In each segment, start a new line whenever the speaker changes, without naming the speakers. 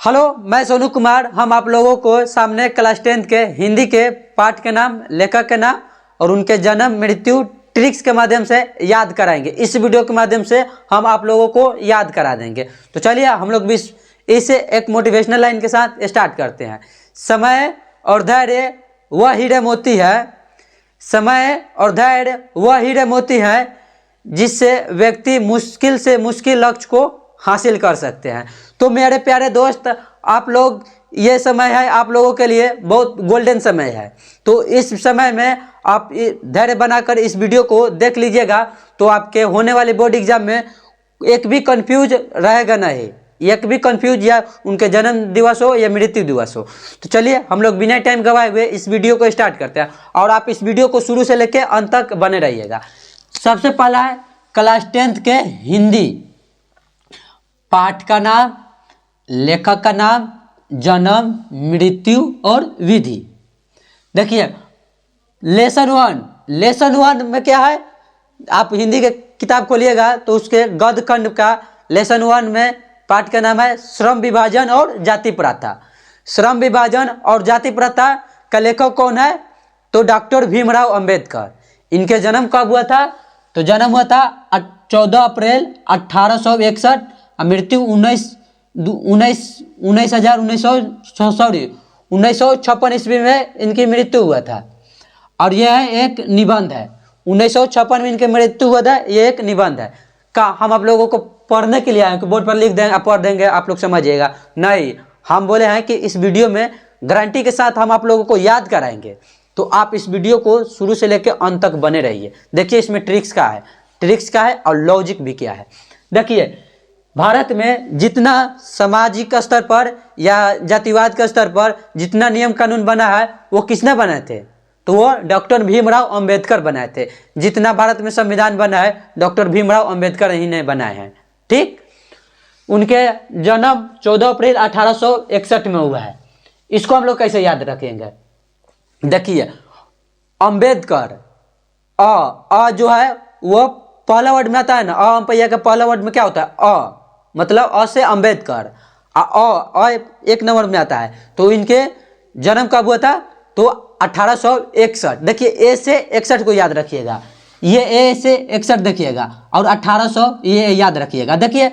Hello, मैं सोनू कुमार। हम आप लोगों को सामने क्लास 10 के हिंदी के पाठ के नाम, लेखक के नाम और उनके जन्म मृत्यु ट्रिक्स के माध्यम से याद कराएंगे। इस वीडियो के माध्यम से हम आप लोगों को याद करा देंगे। तो चलिए हम लोग भी इसे एक मोटिवेशनल लाइन के साथ स्टार्ट करते हैं। समय और धैर्य वह हीरे मोती है, समय और धैर्य वह हीरे मोती है जिससे व्यक्ति मुश्किल से मुश्किल लक्ष्य को हासिल कर सकते हैं। तो मेरे प्यारे दोस्त, आप लोग, ये समय है आप लोगों के लिए बहुत गोल्डन समय है। तो इस समय में आप धैर्य बनाकर इस वीडियो को देख लीजिएगा, तो आपके होने वाले बोर्ड एग्जाम में एक भी कंफ्यूज रहेगा नहीं, एक भी कंफ्यूज, या उनके जन्म दिवस हो या मृत्यु दिवस हो। तो चलिए हम लोग बिना टाइम गवाए हुए इस वीडियो को स्टार्ट करते हैं, और आप इस वीडियो को शुरू से लेकर अंत तक बने रहिएगा। सबसे पहला है क्लास 10 के हिंदी पाठ का नाम, लेखक का नाम, जन्म, मृत्यु और विधि। देखिए लेसन वन में क्या है, आप हिंदी के किताब खोलिएगा तो उसके गद्य खंड का लेसन 1 में पाठ का नाम है श्रम विभाजन और जाति प्रथा। श्रम विभाजन और जाति प्रथा का लेखक कौन है? तो डॉक्टर भीमराव अंबेडकर। इनके जन्म कब हुआ था? तो जन्म हुआ था 14 अप्रैल 1861, मृत्यु 1956 ईस्वी में इनकी मृत्यु हुआ था। और यह एक निबंध है, 1956 में इनकी मृत्यु हुआ था। यह एक निबंध है का हम आप लोगों को पढ़ने के लिए आए कि बोर्ड पर लिख देंगे, आप पढ़ देंगे, आप लोग समझिएगा नहीं। हम बोले हैं कि इस वीडियो में गारंटी के साथ हम आप लोगों को याद कराएंगे। तो आप इस वीडियो को शुरू से लेकर अंत तक बने रहिए। देखिए इसमें ट्रिक्स का है और लॉजिक भी क्या है। देखिए भारत में जितना सामाजिक स्तर पर या जातिवाद के स्तर पर जितना नियम कानून बना है, वो किसने बनाए थे? तो वो डॉक्टर भीमराव अंबेडकर बनाए थे। जितना भारत में संविधान बना है, डॉक्टर भीमराव अंबेडकर ही ने बनाए हैं। ठीक, उनके जन्म 14 अप्रैल 1861 में हुआ है। इसको हम लोग कैसे याद रखेंगे? देखिए अंबेडकर, अ जो है वो पहला वर्ड में आता है ना, अ का पहला वर्ड में क्या होता है? अ मतलब अ से अंबेडकर, अ एक नंबर में आता है। तो इनके जन्म कब हुआ था? तो 1861। देखिए ए से 61 को याद रखिएगा, ये ए से 61 देखिएगा, और 1800 ये याद रखिएगा। देखिए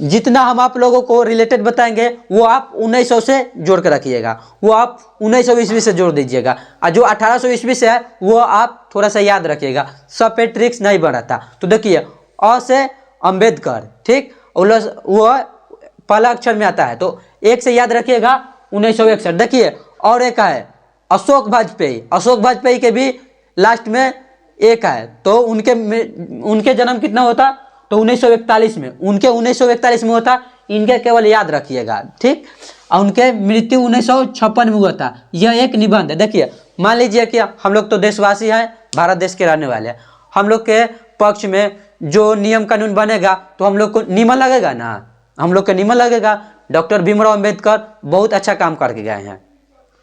जितना हम आप लोगों को रिलेटेड बताएंगे वो आप 1900 से जोड़ कर रखिएगा, वो आप 1900 ईस्वी से जोड़ दीजिएगा, और जो 1800 ईस्वी से है वो आप थोड़ा सा याद रखिएगा। सब पे ट्रिक्स नहीं बनाता। तो देखिए अ से अंबेडकर, ठीक, वो पहला अक्षर में आता है, तो एक से याद रखिएगा 1961। देखिए और एक है अशोक वाजपेयी के भी लास्ट में एक है। तो उनके जन्म कितना होता? तो 1941 में, उनके 1941 में होता। इनके केवल याद रखिएगा, ठीक। और उनके मृत्यु 1956 में हुआ था। यह एक निबंध है। देखिए मान लीजिए कि हम लोग तो देशवासी हैं, भारत देश के रहने वाले हैं। हम लोग के पक्ष में जो नियम कानून बनेगा तो हम लोग को नीमन लगेगा ना, हम लोग को नीमन लगेगा। डॉक्टर भीमराव अंबेडकर बहुत अच्छा काम करके गए हैं,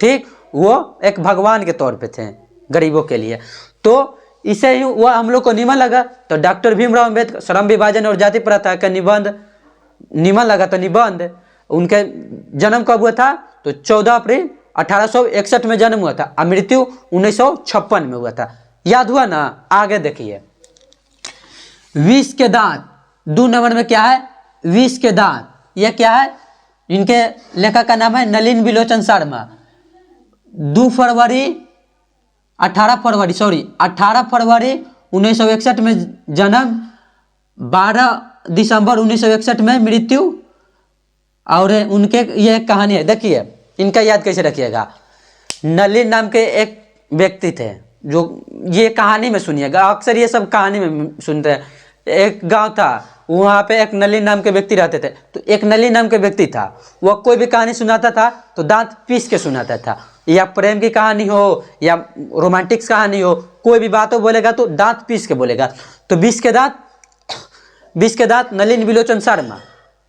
ठीक। वो एक भगवान के तौर पे थे गरीबों के लिए। तो इसे ही वो हम लोग को नीमन लगा, तो डॉक्टर भीमराव अंबेडकर श्रम विभाजन और जाति प्रथा का निबंध नीमन लगा। तो निबंध, उनके जन्म कब हुआ था? तो 14 अप्रैल 1861 में जन्म हुआ था, और मृत्यु 1956 में हुआ था। याद हुआ ना? आगे देखिए विष के दांत, 2 नंबर में क्या है? विष के दांत। यह क्या है? इनके लेखक का नाम है नलिन बिलोचन शर्मा। 18 फरवरी 1961 में जन्म, 12 दिसंबर 1961 में मृत्यु। और उनके ये कहानी है। देखिए इनका याद कैसे रखिएगा। नलिन नाम के एक व्यक्ति थे, जो ये कहानी में सुनिएगा, अक्सर ये सब कहानी में सुनते हैं। एक गांव था, वहाँ पे एक नलिन नाम के व्यक्ति रहते थे। तो एक नलिन नाम के व्यक्ति था, वह कोई भी कहानी सुनाता था तो दांत पीस के सुनाता था। या प्रेम की कहानी हो या रोमांटिक्स कहानी हो, कोई भी बात हो बोलेगा तो दांत पीस के बोलेगा। तो विष के दांत नलिन बिलोचन शर्मा,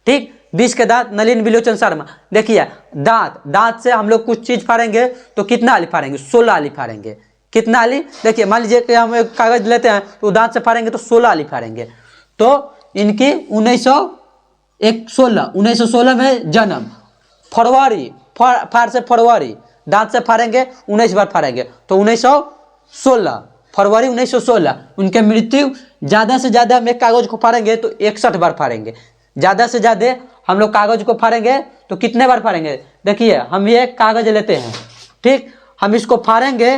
ठीक। विष के दांत नलिन बिलोचन शर्मा। देखिए दांत से हम लोग कुछ चीज फाड़ेंगे तो कितना आली फाड़ेंगे? 16 आली फाड़ेंगे। कितना आली? देखिए मान लीजिए कि हम एक कागज लेते हैं तो दांत से फाड़ेंगे तो 16 आली फाड़ेंगे। तो इनकी 1916 में जन्म, फरवरी, फार से फरवरी, दांत से फाड़ेंगे 19 बार फाड़ेंगे तो 1916, फरवरी 1916 उनके मृत्यु। ज़्यादा से ज़्यादा हम एक कागज़ को फाड़ेंगे तो 61 बार फाड़ेंगे। ज़्यादा से ज़्यादा हम लोग कागज़ को फाड़ेंगे तो कितने बार फाड़ेंगे? देखिए हम ये कागज़ लेते हैं, ठीक, हम इसको फाड़ेंगे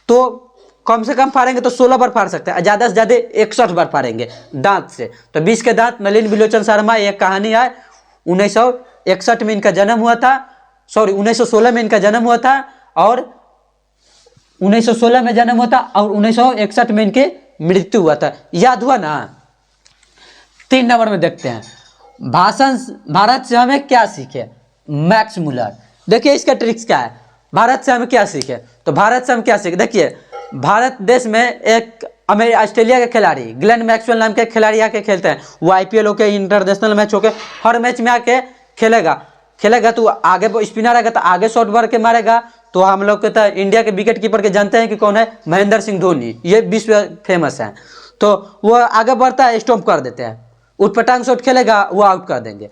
तो कम से कम फाड़ेंगे तो 16 बार फाड़ सकते हैं, ज़्यादा से ज़्यादा 61 बार फाड़ेंगे दांत से। तो 20 के दांत, नलिन बिलोचन शर्मा, एक कहानी है। 1961 में इनका जन्म हुआ था, 1916 में इनका जन्म हुआ था और 1916 में जन्म हुआ था और 1961 में इनकी मृत्यु हुआ था। याद हुआ ना? 3 नंबर में देखते हैं, भाषण भारत से हमें क्या सीखे? Max Muller. देखिए इसका ट्रिक्स क्या है, भारत से हमें क्या सीखे? तो भारत से हम क्या सीखे, देखिए भारत देश में एक ऑस्ट्रेलिया के खिलाड़ी ग्लेन मैक्सवेल नाम के खिलाड़ी आके खेलते हैं। वो IPL हो के, इंटरनेशनल मैच हो के, हर मैच में आके खेलेगा तो आगे स्पिनर आएगा तो आगे शॉट भर के मारेगा। तो हम लोग के तो इंडिया के विकेट कीपर के जानते हैं कि कौन है? महेंद्र सिंह धोनी, ये विश्व फेमस है। तो वो आगे बढ़ता है, स्टॉम्प कर देते हैं, उठपटांग शॉट खेलेगा, वो आउट कर देंगे।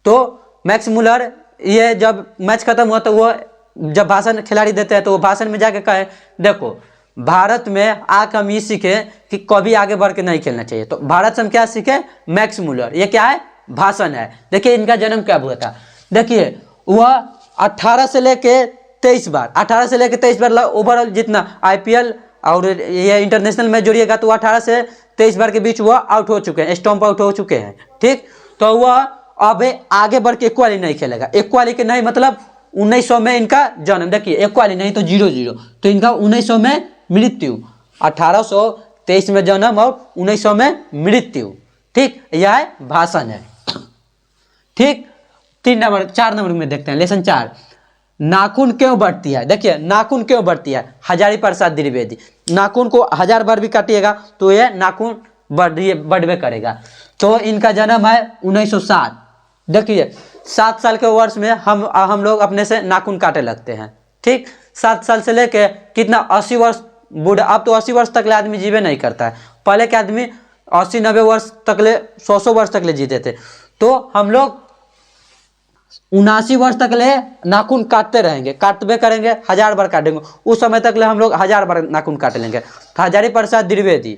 तो मैक्स मुलर ये जब मैच खत्म हुआ तो वो जब भाषण खिलाड़ी देते हैं तो वो भाषण में जाके कहे, देखो भारत में आके हम ये सीखे कि कभी आगे बढ़ के नहीं खेलना चाहिए। तो भारत से हम क्या सीखे? Max Muller. ये क्या है? भाषण है। देखिए इनका जन्म कब हुआ था, देखिए वह 18 से लेके 23 बार, 18 से लेके 23 बार ओवरऑल जितना IPL और ये इंटरनेशनल मैच जोड़िएगा तो 18 से 23 बार के बीच वह आउट हो चुके हैं, स्टॉम्प आउट हो चुके हैं, ठीक। तो वह अब आगे बढ़ के इक्वाली नहीं खेलेगा। इक्वाली के नहीं मतलब 1900 में इनका जन्म, देखिए इक्वाली नहीं तो 0-0, तो इनका 1900 में मृत्यु, 1823 में जन्म और 1900 में मृत्यु, ठीक। यह है भाषण है, ठीक। 4 नंबर में देखते हैं, लेसन 4, नाखून क्यों बढ़ती है? देखिए नाखून क्यों बढ़ती है? हजारी प्रसाद द्विवेदी। नाखून को 1000 बार भी काटिएगा तो यह नाखून बढ़वे करेगा। तो इनका जन्म है 1907। देखिए 7 साल के वर्ष में हम लोग अपने से नाखून काटे लगते हैं, ठीक। 7 साल से लेके कितना 80 वर्ष बूढ़ा, अब तो 80 वर्ष तक ले आदमी जीवे नहीं करता है। पहले के आदमी 80-90 वर्ष तक ले 100 वर्ष तक ले जीते थे। तो हम लोग 79 वर्ष तक ले नाखून काटते रहेंगे, काटबे करेंगे, 1000 बार काटेंगे, उस समय तक ले हम लोग 1000 बार नाखून काट लेंगे। तो हजारी प्रसाद द्विवेदी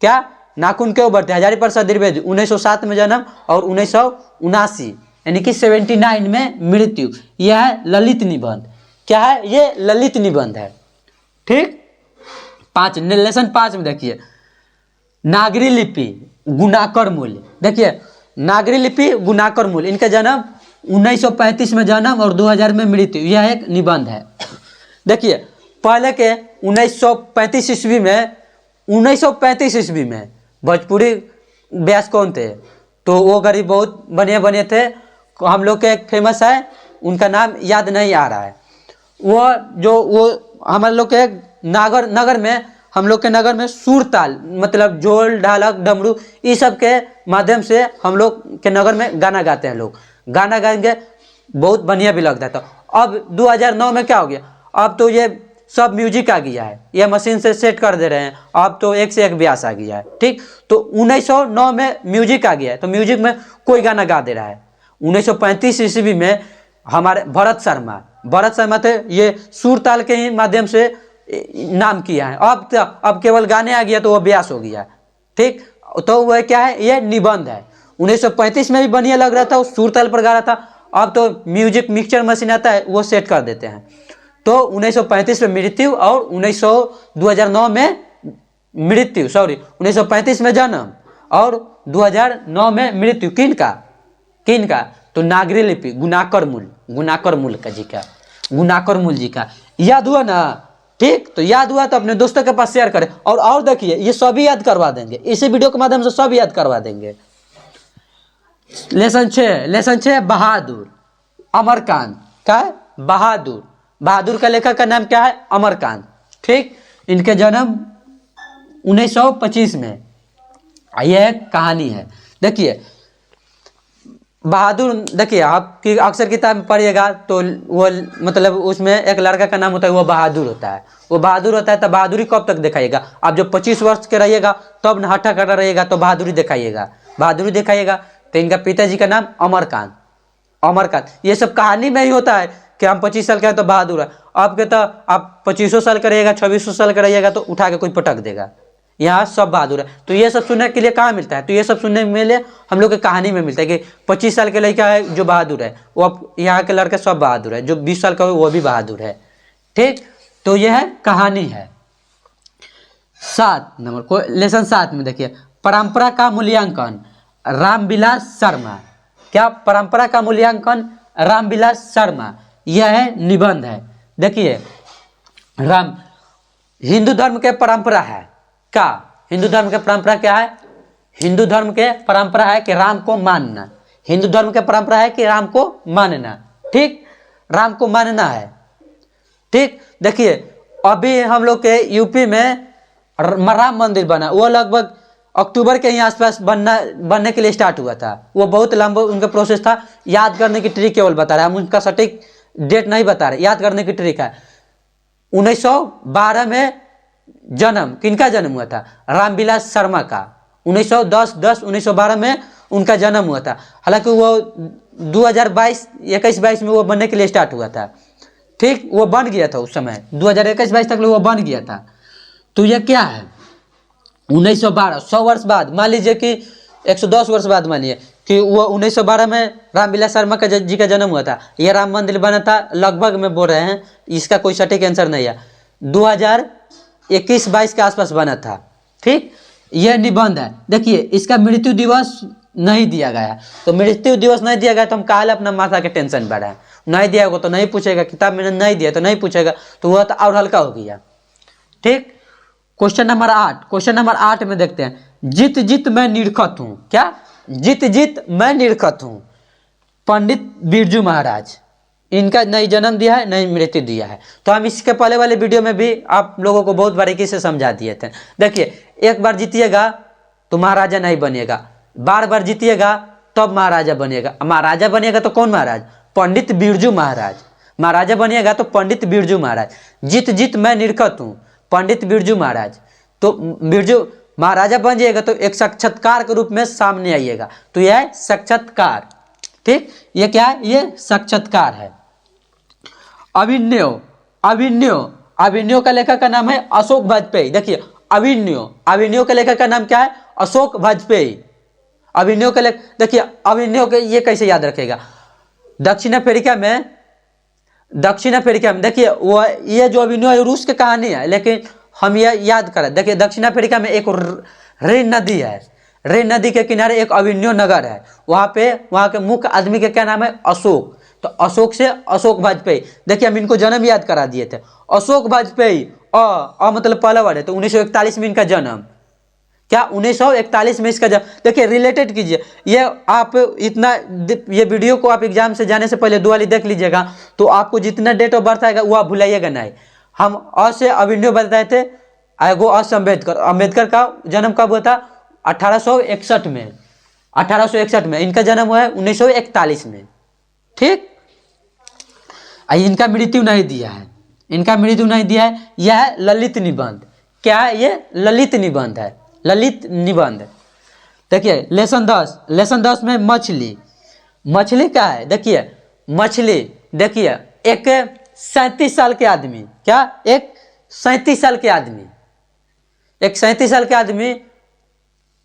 क्या नाखून क्यों बढ़ते हैं? हजारी प्रसाद द्विवेदी 1907 में जन्म और 1979 यानी कि 79 में मृत्यु। यह है ललित निबंध। क्या है? ये ललित निबंध है, ठीक। 5 लेसन 5 में देखिए, नागरी लिपि गुणाकर मूल्य। देखिए नागरी लिपि गुणाकर मूल्य, इनका जन्म 1935 में जन्म और 2000 में मृत्यु। यह एक निबंध है। देखिए पहले के 1935 ईस्वी में भोजपुरी व्यास कौन थे? तो वो गरीब बहुत बने थे। हम लोग के एक फेमस है, उनका नाम याद नहीं आ रहा है। वो हमारे लोग के नगर में, हम लोग के नगर में सुरताल मतलब झोल, ढालक, डमरू, इस सब के माध्यम से हम लोग के नगर में गाना गाते हैं। लोग गाना गाएंगे, बहुत बढ़िया भी लगता था। अब 2009 में क्या हो गया? अब तो ये सब म्यूजिक आ गया है, ये मशीन से सेट कर दे रहे हैं। अब तो एक से एक व्यास आ गया है, ठीक। तो 1909 में म्यूजिक आ गया है, तो म्यूजिक में कोई गाना गा दे रहा है। 1935 ईस्वी में हमारे भरत शर्मा थे, ये सुर ताल के ही माध्यम से नाम किया है। अब केवल गाने आ गया तो वो व्यास हो गया, ठीक। तो वह क्या है? ये निबंध है। 1935 में भी बढ़िया लग रहा था, वो सुर ताल पर गा रहा था। अब तो म्यूजिक मिक्सचर मशीन आता है, वो सेट कर देते हैं। तो 1935 में मृत्यु और 2009 में मृत्यु, 1935 में जन्म और 2009 में मृत्यु। किनका? तो नागरी लिपि गुणाकर मूल जी का। याद हुआ ना? ठीक। तो याद हुआ तो अपने दोस्तों के पास शेयर करें। और देखिए ये सभी याद करवा देंगे, इसी वीडियो के माध्यम से सब याद करवा देंगे। लेसन 6 बहादुर अमरकांत। क्या है? बहादुर का लेखक का नाम क्या है? अमरकांत, ठीक। इनके जन्म 1925 में। यह एक कहानी है। देखिए बहादुर, देखिए आपकी अक्सर किताब में पढ़िएगा तो वो मतलब उसमें एक लड़का का नाम होता है, वो बहादुर होता है। तो बहादुरी कब तक दिखाइएगा? आप जब 25 वर्ष के रहिएगा तब न हट्टा कट्टा रहिएगा तो बहादुरी दिखाइएगा। तो इनका पिताजी का नाम अमरकांत, अमरकांत, ये सब कहानी में ही होता है कि हम 25 साल का है तो बहादुर है। आपके तो आप 2500 साल का रहिएगा, 2600 साल का रहिएगा तो उठा के कोई पटक देगा। यहाँ सब बहादुर है। तो ये सब सुनने के लिए कहाँ मिलता है? तो ये सब सुनने में लिए हम लोग के कहानी में मिलता है कि 25 साल के लड़का है जो बहादुर है, वो अब यहाँ के लड़के सब बहादुर है, जो 20 साल का हो वो भी बहादुर है। ठीक, तो यह है कहानी है। 7 नंबर को लेसन 7 में देखिए, परंपरा का मूल्यांकन रामविलास शर्मा। क्या परंपरा का मूल्यांकन रामविलास शर्मा, यह है निबंध है। देखिए राम, हिंदू धर्म के परंपरा है क्या? हिंदू धर्म के परंपरा क्या है? हिंदू धर्म के परंपरा है कि राम को मानना। हिंदू धर्म के परंपरा है कि राम को मानना। ठीक, राम को मानना है। ठीक, देखिए अभी हम लोग के यूपी में राम मंदिर बना, वो लगभग अक्टूबर के ही आसपास बनने के लिए स्टार्ट हुआ था। वो बहुत लंबा उनका प्रोसेस था। याद करने की ट्रिक केवल बता रहे हैं, हम उनका सटीक डेट नहीं बता रहे, याद करने की ट्रिक है। 1912 में जन्म, किनका जन्म हुआ था? रामविलास शर्मा का। 1912 में उनका जन्म हुआ था। हालांकि वो 2021-22 में वो बनने के लिए स्टार्ट हुआ था। ठीक, वो बन गया था उस समय, 2021-22 तक वो बन गया था। तो ये क्या है? 1912, 100 वर्ष बाद, मान लीजिए कि 110 वर्ष बाद मानिए कि वो 1912 में रामविलास शर्मा का जी का जन्म हुआ था। यह राम मंदिर बना था, लगभग में बोल रहे हैं, इसका कोई सटीक आंसर नहीं है, 2021-22 के आसपास बना था। ठीक, यह निबंध है। देखिए इसका मृत्यु दिवस नहीं दिया गया, तो मृत्यु दिवस नहीं दिया गया तो हम काहे अपना माथा के टेंशन बढ़ा है? नहीं दिया होगा तो नहीं पूछेगा, किताब में नहीं दिया तो नहीं पूछेगा, तो वह तो और हल्का हो गया। ठीक, क्वेश्चन नंबर 8, क्वेश्चन नंबर 8 में देखते हैं, जित जित मैं निरखत हूं। क्या? जित जित मैं निरखत हूं, पंडित बिरजू महाराज। इनका नहीं जन्म दिया है, नहीं मृत्यु दिया है। तो हम इसके पहले वाले वीडियो में भी आप लोगों को बहुत बारीकी से समझा दिए थे। देखिए एक बार जीतिएगा तो महाराजा नहीं बनिएगा, बार बार जीतिएगा तब महाराजा बनिएगा। महाराजा बनिएगा तो कौन महाराज? पंडित बिरजू महाराज। महाराजा बनिएगा तो पंडित बिरजू महाराज। जित जित मैं निरखत हूं, पंडित बिरजू महाराज। तो बिरजू महाराजा बन जाएगा तो एक साक्षात्कार के रूप में सामने आइएगा, तो यह है साक्षात्कार। ठीक, ये क्या है? ये साक्षात्कार है। अभिनव, अभिनव, अभिनव का लेखक का नाम है अशोक वाजपेयी। देखिए अभिनव, अभिनव के लेखक का नाम क्या है? अशोक वाजपेयी। अभिनव के लेखक, देखिए अभिनव के ये कैसे याद रखेगा? दक्षिण अफ्रीका में देखिए वो ये जो अभिनव है रूस की कहानी है, लेकिन हम ये याद करें। देखिए दक्षिण अफ्रीका में एक रेन नदी है, रेन नदी के किनारे एक अभिनव नगर है। वहाँ के मुख्य आदमी के क्या नाम है? अशोक। तो अशोक से अशोक वाजपेयी। देखिए हम इनको जन्म याद करा दिए थे। अशोक वाजपेयी, मतलब पहला वर्ड है, तो 1941 में इनका जन्म। क्या? 1941 में इसका जन्म। देखिए रिलेटेड कीजिए, ये आप इतना, ये वीडियो को आप एग्जाम से जाने से पहले 2 वाली देख लीजिएगा, तो आपको जितना डेट ऑफ बर्थ आएगा वो आप भुलाइएगा नहीं। हम अ से अभिनव बताए थे, आएगो अ से अम्बेडकर। अम्बेडकर का जन्म कब हुआ था? 1861 में। 1861 में इनका जन्म हुआ है, 1941 में। ठीक, इनका मृत्यु नहीं दिया है, इनका मृत्यु नहीं दिया है। यह है ललित निबंध। क्या है ये? ललित निबंध है, ललित निबंध। देखिए लेसन 10, लेसन 10 में मछली। मछली क्या है? देखिए मछली, देखिए एक 37 साल के आदमी, क्या? एक 37 साल के आदमी, एक 37 साल के आदमी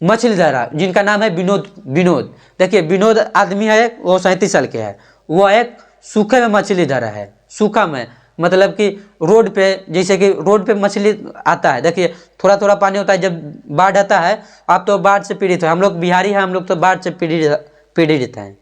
मछली धरा, जिनका नाम है विनोद। विनोद, देखिए विनोद आदमी है, वो 37 साल के है। वो एक सूखे में मछली धरा है, सूखा में, मतलब कि रोड पे, जैसे कि रोड पे मछली आता है। देखिए थोड़ा थोड़ा पानी होता है जब बाढ़ आता है। आप तो बाढ़ से पीड़ित है, हम लोग बिहारी हैं, हम लोग तो बाढ़ से पीड़ित हैं।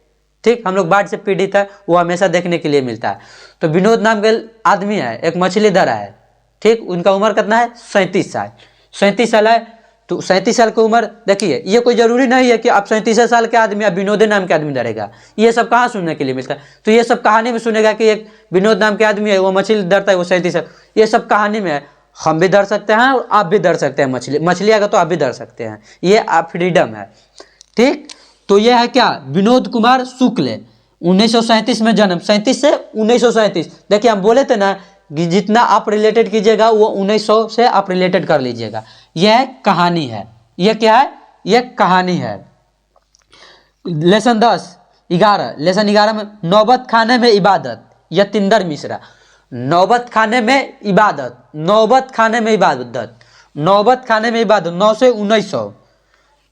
ठीक, हम लोग बाढ़ से पीड़ित है, वो हमेशा देखने के लिए मिलता है। तो विनोद नाम के आदमी है, एक मछली धरा है। ठीक, उनका उम्र कितना है? 37 साल। 37 साल है, तो 37 साल की उम्र। देखिए ये कोई जरूरी नहीं है कि आप 37 साल के आदमी या विनोद नाम के आदमी धरेगा। ये सब कहाँ सुनने के लिए मिलता है? तो ये सब कहानी में सुनेगा कि एक विनोद नाम के आदमी है, वो मछली धरता है, वो 37 साल। ये सब कहानी में है। हम भी धर सकते हैं और आप भी धर सकते हैं मछली। मछली आएगा तो आप भी धर सकते हैं, ये आप फ्रीडम है। ठीक, तो ये है क्या? विनोद कुमार शुक्ल, 1937 में जन्म, 37 से 1937। देखिए हम बोले थे ना कि जितना आप रिलेटेड कीजिएगा वो 1900 से आप रिलेटेड कर लीजिएगा। यह कहानी है। यह क्या है? यह कहानी है। लेसन 10, 11 लेसन 11 में नौबत खाने में इबादत, यतिंदर मिश्रा। नौबत खाने में इबादत, नौबत खाने में इबादत, नौबत खाने में इबादत 9 से 1900,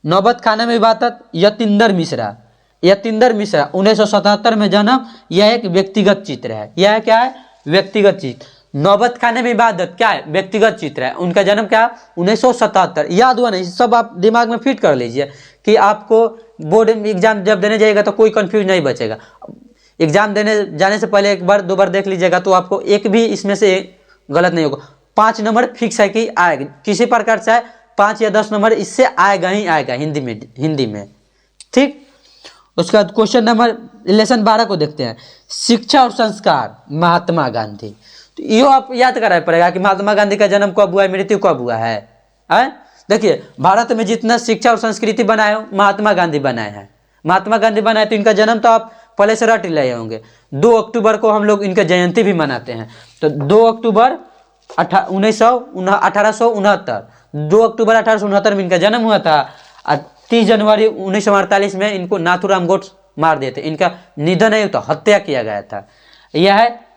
नौबत खाने में इबादत यतिंदर मिश्रा। यतिंदर मिश्रा 1977 में जन्म। यह एक व्यक्तिगत चित्र है। यह क्या है? व्यक्तिगत चित्र। नौबत खाने में इबादत क्या है? व्यक्तिगत चित्र है। उनका जन्म क्या? 1977। याद हुआ नहीं? सब आप दिमाग में फिट कर लीजिए कि आपको बोर्ड एग्जाम जब देने जाएगा तो कोई कंफ्यूज नहीं बचेगा। एग्जाम देने जाने से पहले एक बार 2 बार देख लीजिएगा तो आपको एक भी इसमें से गलत नहीं होगा। 5 नंबर फिक्स है कि आएगा, किसी प्रकार से 5 या 10 नंबर इससे आएगा ही आएगा हिंदी में। ठीक, उसके बाद क्वेश्चन नंबर लेसन 12 को देखते हैं। शिक्षा और संस्कार, महात्मा गांधी। तो यो आप याद कराना पड़ेगा कि महात्मा गांधी का जन्म कब हुआ है, मृत्यु कब हुआ है। देखिए भारत में जितना शिक्षा और संस्कृति बनाए हो महात्मा गांधी बनाए हैं। महात्मा गांधी बनाए तो इनका जन्म तो आप पहले से रट ले होंगे। 2 अक्टूबर को हम लोग इनका जयंती भी मनाते हैं। तो 2 अक्टूबर 1869, 2 अक्टूबर 1869 में इनका जन्म हुआ था। 30 जनवरी 1948 में इनको नाथूराम गोड्से मार दिए थे। इनका निधन है तो हत्या किया गया था। यह है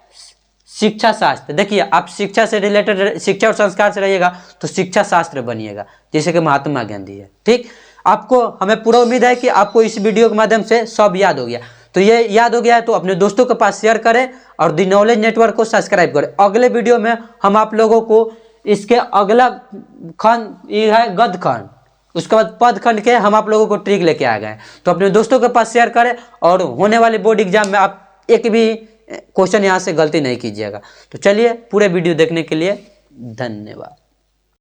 शिक्षा शास्त्र। देखिए आप शिक्षा से रिलेटेड, शिक्षा और संस्कार से रहिएगा तो शिक्षा शास्त्र बनिएगा, जैसे कि महात्मा गांधी है। ठीक, आपको हमें पूरा उम्मीद है कि आपको इस वीडियो के माध्यम से सब याद हो गया। तो ये याद हो गया है तो अपने दोस्तों के पास शेयर करें और दी नॉलेज नेटवर्क को सब्सक्राइब करें। अगले वीडियो में हम आप लोगों को इसके अगला खंड ये है गद्य खंड, उसके बाद पद खंड के हम आप लोगों को ट्रिक लेके आ गए। तो अपने दोस्तों के पास शेयर करें और होने वाले बोर्ड एग्जाम में आप एक भी क्वेश्चन यहाँ से गलती नहीं कीजिएगा। तो चलिए, पूरे वीडियो देखने के लिए धन्यवाद।